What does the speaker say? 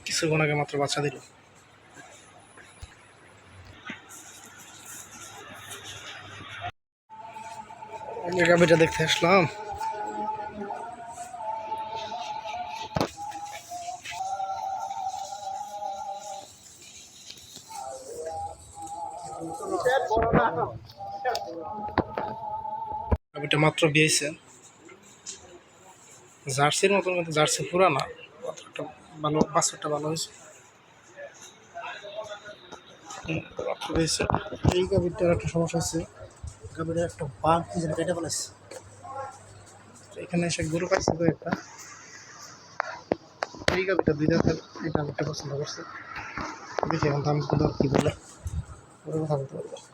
কিছুক্ষণ আগে মাত্র বাচ্চা দিল। গাভীটা দেখতে আসলাম। গাভীটা মাত্র বিয়েছে, জার্সির মতন, কিন্তু জার্সি পুরানা, ভালো বাছুরটা ভালো হয়েছে। এই গাভীটার একটা সমস্যা হচ্ছে, গাভীটার একটা বাঘ কি যেন কেটে ফেলেছে। এখানে এসে গরু পাইছে তো একটা, এই গাভীটা দুই দাঁতের, এই গাভীটা পছন্দ করছে। দেখি এখন দাম কি বলে, কথা বলতে পারবো।